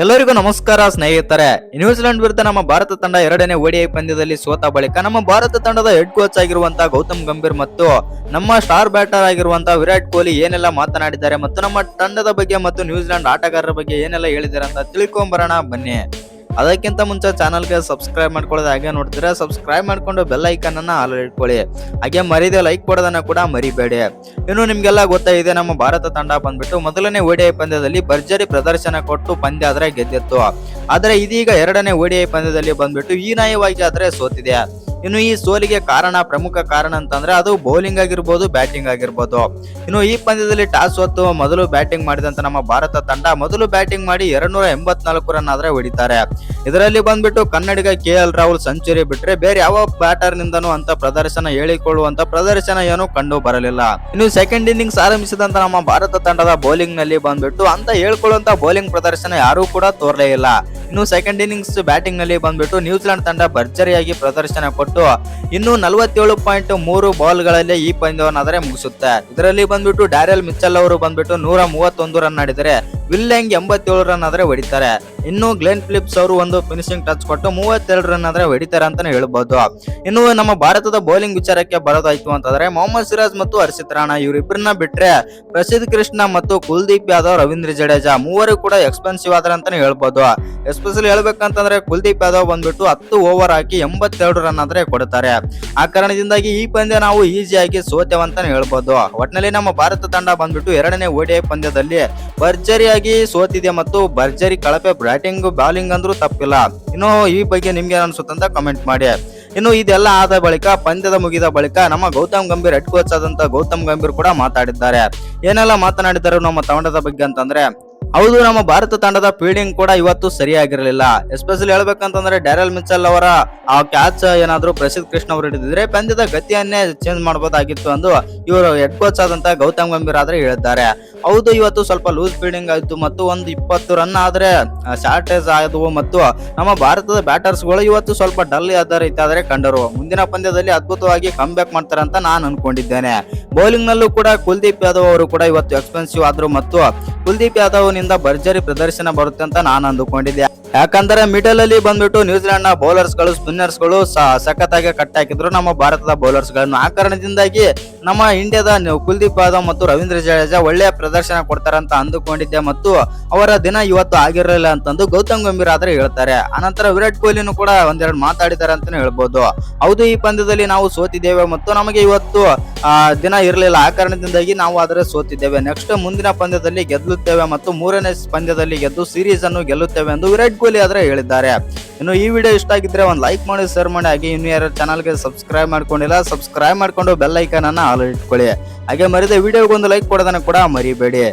ಎಲ್ಲರಿಗೂ ನಮಸ್ಕಾರ ಸ್ನೇಹಿತರೆ. ನ್ಯೂಜಿಲೆಂಡ್ ವಿರುದ್ಧ ನಮ್ಮ ಭಾರತ ತಂಡ ಎರಡನೇ ODI ಪಂದ್ಯದಲ್ಲಿ ಸೋತ ಬಳಿಕ ನಮ್ಮ ಭಾರತ ತಂಡದ ಹೆಡ್ ಕೋಚ್ ಆಗಿರುವಂತಹ ಗೌತಮ್ ಗಂಭೀರ್ ಮತ್ತು ನಮ್ಮ ಸ್ಟಾರ್ ಬ್ಯಾಟರ್ ಆಗಿರುವಂತಹ ವಿರಾಟ್ ಕೊಹ್ಲಿ ಏನೆಲ್ಲ ಮಾತನಾಡಿದ್ದಾರೆ ಮತ್ತು ನಮ್ಮ ತಂಡದ ಬಗ್ಗೆ ಮತ್ತು ನ್ಯೂಜಿಲೆಂಡ್ ಆಟಗಾರರ ಬಗ್ಗೆ ಏನೆಲ್ಲ ಹೇಳಿದ್ದಾರೆ ಅಂತ ತಿಳ್ಕೊಂಬರೋಣ ಬನ್ನಿ. ಅದಕ್ಕಿಂತ ಮುಂಚೆ ಚಾನಲ್ಗೆ ಸಬ್ಸ್ಕ್ರೈಬ್ ಮಾಡ್ಕೊಳ್ಳೋದು ಹಾಗೆ ನೋಡ್ತೀರಾ, ಸಬ್ಸ್ಕ್ರೈಬ್ ಮಾಡ್ಕೊಂಡು ಬೆಲ್ ಐಕನ್ ಅನ್ನ ಆಲ್ ಇಟ್ಕೊಳ್ಳಿ. ಹಾಗೆ ಮರಿದೆ ಲೈಕ್ ಕೊಡೋದನ್ನ ಕೂಡ ಮರಿಬೇಡಿ. ಇನ್ನು ನಿಮ್ಗೆಲ್ಲ ಗೊತ್ತಾಗಿದೆ, ನಮ್ಮ ಭಾರತ ತಂಡ ಬಂದ್ಬಿಟ್ಟು ಮೊದಲನೇ ODI ಪಂದ್ಯದಲ್ಲಿ ಭರ್ಜರಿ ಪ್ರದರ್ಶನ ಕೊಟ್ಟು ಪಂದ್ಯ ಆದ್ರೆ ಗೆದ್ದಿತ್ತು. ಆದ್ರೆ ಇದೀಗ ಎರಡನೇ ODI ಪಂದ್ಯದಲ್ಲಿ ಬಂದ್ಬಿಟ್ಟು ಹೀನಾಯವಾಗಿ ಆದ್ರೆ ಸೋತಿದೆ. ಇನ್ನು ಈ ಸೋಲಿಗೆ ಪ್ರಮುಖ ಕಾರಣ ಅಂತಂದ್ರೆ ಅದು ಬೌಲಿಂಗ್ ಆಗಿರ್ಬೋದು, ಬ್ಯಾಟಿಂಗ್ ಆಗಿರ್ಬೋದು. ಇನ್ನು ಈ ಪಂದ್ಯದಲ್ಲಿ ಟಾಸ್ ಹೊತ್ತು ಮೊದಲು ಬ್ಯಾಟಿಂಗ್ ಮಾಡಿದಂತ ನಮ್ಮ ಭಾರತ ತಂಡ ಮೊದಲು ಬ್ಯಾಟಿಂಗ್ ಮಾಡಿ 284 ರನ್ ಆದ್ರೆ ಹೊಡಿತಾರೆ. ಇದರಲ್ಲಿ ಬಂದ್ಬಿಟ್ಟು ಕನ್ನಡಿಗ KL ರಾಹುಲ್ ಸೆಂಚುರಿ ಬಿಟ್ರೆ ಬೇರೆ ಯಾವ ಬ್ಯಾಟರ್ ನಿಂದನೂ ಅಂತ ಹೇಳಿಕೊಳ್ಳುವಂತ ಪ್ರದರ್ಶನ ಏನು ಕಂಡು ಬರಲಿಲ್ಲ. ಇನ್ನು ಸೆಕೆಂಡ್ ಇನ್ನಿಂಗ್ಸ್ ಆರಂಭಿಸಿದಂತ ನಮ್ಮ ಭಾರತ ತಂಡದ ಬೌಲಿಂಗ್ ನಲ್ಲಿ ಬಂದ್ಬಿಟ್ಟು ಅಂತ ಹೇಳ್ಕೊಳ್ಳುವಂತ ಬೌಲಿಂಗ್ ಪ್ರದರ್ಶನ ಯಾರು ಕೂಡ ತೋರ್ಲೇ ಇಲ್ಲ. ಇನ್ನು ಸೆಕೆಂಡ್ ಇನ್ನಿಂಗ್ಸ್ ಬ್ಯಾಟಿಂಗ್ ನಲ್ಲಿ ಬಂದ್ಬಿಟ್ಟು ನ್ಯೂಜಿಲೆಂಡ್ ತಂಡ ಭರ್ಜರಿಯಾಗಿ ಪ್ರದರ್ಶನ ಕೊಟ್ಟು ಇನ್ನು 47.3 ಬಾಲ್ ಗಳಲ್ಲಿ ಈ ಪಂದ್ಯವನ್ನಾದರೆ ಮುಗಿಸುತ್ತೆ. ಇದರಲ್ಲಿ ಬಂದ್ಬಿಟ್ಟು ಡ್ಯಾರೆಲ್ ಮಿಚೆಲ್ ಅವರು ಬಂದ್ಬಿಟ್ಟು 131 ರನ್ ಆಡಿದರೆ, ವಿಲ್ ಯಾಂಗ್ 87 ರನ್ ಆದ್ರೆ ಹೊಡಿತಾರೆ. ಇನ್ನು ಗ್ಲೆನ್ ಫಿಲಿಪ್ಸ್ ಅವರು ಒಂದು ಫಿನಿಶಿಂಗ್ ಟಚ್ ಕೊಟ್ಟು 32 ರನ್ ಆದ್ರೆ ಹೊಡಿತಾರೆ ಅಂತಾನೆ ಹೇಳ್ಬಹುದು. ಇನ್ನು ನಮ್ಮ ಭಾರತದ ಬೌಲಿಂಗ್ ವಿಚಾರಕ್ಕೆ ಬರೋದಾಯ್ತು ಅಂತಂದ್ರೆ ಮೊಹಮ್ಮದ್ ಸಿರಾಜ್ ಮತ್ತು ಹರ್ಷಿತ್ ರಾಣಾ ಇವರಿಬ್ಬರನ್ನ ಬಿಟ್ರೆ ಪ್ರಸಿದ್ಧ ಕೃಷ್ಣ ಮತ್ತು ಕುಲ್ದೀಪ್ ಯಾದವ್, ರವೀಂದ್ರ ಜಡೇಜಾ ಮೂವರು ಕೂಡ ಎಕ್ಸ್ಪೆನ್ಸಿವ್ ಆದ್ರೆ ಅಂತಾನೆ ಹೇಳ್ಬಹುದು. ಎಸ್ಪೆಷಲಿ ಹೇಳ್ಬೇಕಂತಂದ್ರೆ ಕುಲ್ದೀಪ್ ಯಾದವ್ ಬಂದ್ಬಿಟ್ಟು 10 ಓವರ್ ಹಾಕಿ 82 ರನ್ ಆದ್ರೆ ಕೊಡ್ತಾರೆ. ಆ ಕಾರಣದಿಂದಾಗಿ ಈ ಪಂದ್ಯ ನಾವು ಈಸಿಯಾಗಿ ಸೋತೇವಂತಾನೆ ಹೇಳ್ಬಹುದು. ಒಟ್ಟಿನಲ್ಲಿ ನಮ್ಮ ಭಾರತ ತಂಡ ಬಂದ್ಬಿಟ್ಟು ಎರಡನೇ ODI ಪಂದ್ಯದಲ್ಲಿ ಭರ್ಜರಿಯಾಗಿ ಸೋತಿದೆ ಮತ್ತು ಭರ್ಜರಿ ಕಳಪೆ ಬ್ಯಾಟಿಂಗ್ ಬಾಲಿಂಗ್ ಅಂದ್ರೂ ತಪ್ಪಿಲ್ಲ. ಇನ್ನು ಈ ಬಗ್ಗೆ ನಿಮ್ಗೆ ಅನ್ಸುತ್ತಂತ ಕಮೆಂಟ್ ಮಾಡಿ. ಇನ್ನು ಇದೆಲ್ಲ ಆದ ಬಳಿಕ ಪಂದ್ಯದ ಮುಗಿದ ಬಳಿಕ ನಮ್ಮ ಗೌತಮ್ ಗಂಭೀರ್ ಹೆಡ್ ಕೋಚ್ ಆದಂತ ಗೌತಮ್ ಗಂಭೀರ್ ಕೂಡ ಮಾತಾಡಿದ್ದಾರೆ. ಏನೆಲ್ಲ ಮಾತನಾಡಿದ್ದಾರೆ ನಮ್ಮ ತಂಡದ ಬಗ್ಗೆ ಅಂತಂದ್ರೆ, ಹೌದು, ನಮ್ಮ ಭಾರತ ತಂಡದ ಫೀಲ್ಡಿಂಗ್ ಕೂಡ ಇವತ್ತು ಸರಿಯಾಗಿರಲಿಲ್ಲ. ಎಸ್ಪೆಷಲಿ ಹೇಳ್ಬೇಕಂತಂದ್ರೆ ಡ್ಯಾರೆಲ್ ಮಿಚೆಲ್ ಅವರ ಆ ಕ್ಯಾಚ್ ಏನಾದ್ರು ಪ್ರಸಿದ್ಧ ಕೃಷ್ಣ ಅವರು ಹಿಡಿದಿದ್ರೆ ಪಂದ್ಯದ ಗತಿಯನ್ನೇ ಚೇಂಜ್ ಮಾಡಬಹುದಾಗಿತ್ತು ಎಂದು ಇವರು ಹೆಡ್ ಕೋಚ್ ಆದಂತ ಗೌತಮ್ ಗಂಭೀರ್ ಆದ್ರೆ ಹೇಳಿದ್ದಾರೆ. ಹೌದು, ಇವತ್ತು ಸ್ವಲ್ಪ ಲೂಸ್ ಫೀಲ್ಡಿಂಗ್ ಆಯ್ತು ಮತ್ತು ಒಂದು 20 ರನ್ ಆದ್ರೆ ಶಾರ್ಟೇಜ್ ಆದವು ಮತ್ತು ನಮ್ಮ ಭಾರತದ ಬ್ಯಾಟರ್ಸ್ ಗಳು ಇವತ್ತು ಸ್ವಲ್ಪ ಡಲ್ ಆದ ರೀತಿ ಆದ್ರೆ ಕಂಡರು. ಮುಂದಿನ ಪಂದ್ಯದಲ್ಲಿ ಅದ್ಭುತವಾಗಿ ಕಮ್ ಬ್ಯಾಕ್ ಮಾಡ್ತಾರೆ ಅಂತ ನಾನು ಅನ್ಕೊಂಡಿದ್ದೇನೆ. ಬೌಲಿಂಗ್ ನಲ್ಲೂ ಕೂಡ ಕುಲ್ದೀಪ್ ಯಾದವ್ ಅವರು ಕೂಡ ಇವತ್ತು ಎಕ್ಸ್ಪೆನ್ಸಿವ್ ಆದ್ರು ಮತ್ತು ಕುಲ್ದೀಪ್ ಯಾದವ್ ನಿಂದ ಭರ್ಜರಿ ಪ್ರದರ್ಶನ ಬರುತ್ತೆ ಅಂತ ನಾನು ಅಂದುಕೊಂಡಿದ್ದೆ. ಯಾಕಂದ್ರೆ ಮಿಡಲ್ ಅಲ್ಲಿ ಬಂದ್ಬಿಟ್ಟು ನ್ಯೂಜಿಲೆಂಡ್ ನ ಬೌಲರ್ಸ್ ಗಳು, ಸ್ಪಿನ್ನರ್ಸ್ ಗಳು ಸಖತ್ತಾಗಿ ಕಟ್ ಹಾಕಿದ್ರು ನಮ್ಮ ಭಾರತದ ಬೌಲರ್ಸ್ ಗಳನ್ನು. ಆ ಕಾರಣದಿಂದಾಗಿ ನಮ್ಮ ಇಂಡಿಯಾದ ಕುಲ್ದೀಪ್ ಯಾದವ್ ಮತ್ತು ರವೀಂದ್ರ ಜಡೇಜಾ ಒಳ್ಳೆಯ ಪ್ರದರ್ಶನ ಕೊಡ್ತಾರಂತ ಅಂದುಕೊಂಡಿದ್ದೆ ಮತ್ತು ಅವರ ದಿನ ಇವತ್ತು ಆಗಿರಲಿಲ್ಲ ಅಂತಂದು ಗೌತಮ್ ಗಂಭೀರ್ ಆದ್ರೆ ಹೇಳ್ತಾರೆ. ಅನಂತರ ವಿರಾಟ್ ಕೊಹ್ಲಿನೂ ಕೂಡ ಒಂದೆರಡು ಮಾತಾಡಿದ್ದಾರೆ ಅಂತಾನೆ ಹೇಳ್ಬೋದು. ಹೌದು, ಈ ಪಂದ್ಯದಲ್ಲಿ ನಾವು ಸೋತಿದ್ದೇವೆ ಮತ್ತು ನಮಗೆ ಇವತ್ತು ದಿನ ಇರಲಿಲ್ಲ. ಆ ಕಾರಣದಿಂದಾಗಿ ನಾವು ಆದ್ರೆ ಸೋತಿದ್ದೇವೆ. ನೆಕ್ಸ್ಟ್ ಮುಂದಿನ ಪಂದ್ಯದಲ್ಲಿ ಗೆಲ್ಲುತ್ತೇವೆ ಮತ್ತು ಮೂರನೇ ಪಂದ್ಯದಲ್ಲಿ ಗೆದ್ದು ಸೀರೀಸ್ ಅನ್ನು ಗೆಲ್ಲುತ್ತೇವೆ ಎಂದು ವಿರಾಟ್ ಕೊಹ್ಲಿ ಆದ್ರೆ ಹೇಳಿದ್ದಾರೆ. ಇನ್ನು ಈ ವಿಡಿಯೋ ಇಷ್ಟ ಆಗಿದ್ರೆ ಒಂದು ಲೈಕ್ ಮಾಡಿ, ಶೇರ್ ಮಾಡಿ. ಹಾಗೆ ಇನ್ನು ಯಾರು ಚಾನಲ್ಗೆ ಸಬ್ಸ್ಕ್ರೈಬ್ ಮಾಡ್ಕೊಂಡಿಲ್ಲ, ಸಬ್ಸ್ಕ್ರೈಬ್ ಮಾಡ್ಕೊಂಡು ಬೆಲ್ ಐಕಾನ್ ಅನ್ನ ಆಲ್ ಇಟ್ಕೊಳ್ಳಿ. ಹಾಗೆ ಮರಿದ ವಿಡಿಯೋಗೆ ಒಂದು ಲೈಕ್ ಕೊಡೋದನ್ನ ಕೂಡ ಮರಿಬೇಡಿ.